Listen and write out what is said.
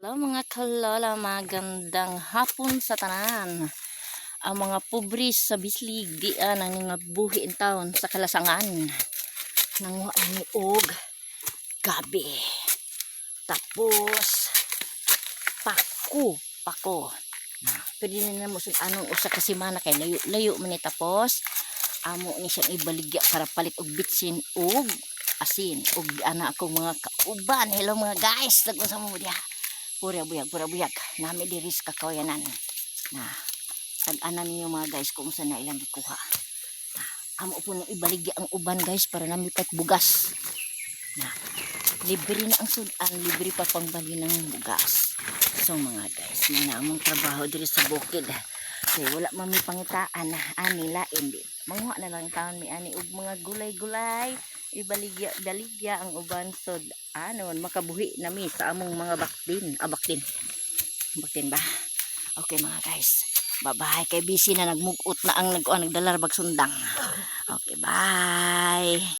Hello mga kalola, magandang hapon sa tanan. Ang mga pobris sa bislig di ang nga buhi in taon sa kalasangan. Nanguha ni og gabi. Tapos pako. Pwede na mo sud anong usa ka semana kay layo man ni tapos amo ni siyang ibaligya para palit og bitsin og asin og ana akong mga kauban. Hello mga guys, dagon sa mo diha. Pura buyag nami diri sa kakawayanan na tag-anan ninyo mga guys kung saan na ilang gikuha. Amo po na ibaligya ang uban guys para nami pat bugas na libre na ang sudan, libre pa pangbali ng bugas. So mga guys, na among trabaho diri sa bukid kaya wala man mi pangitaan na ani lain din manguha na lang taon mi ani og mga gulay ibaligya ang uban sod anon makabuhi nami sa among mga baktin ba. Okay mga guys, bye bye kay busy na nagmugot na ang nagdalar bag sundang. Okay, bye.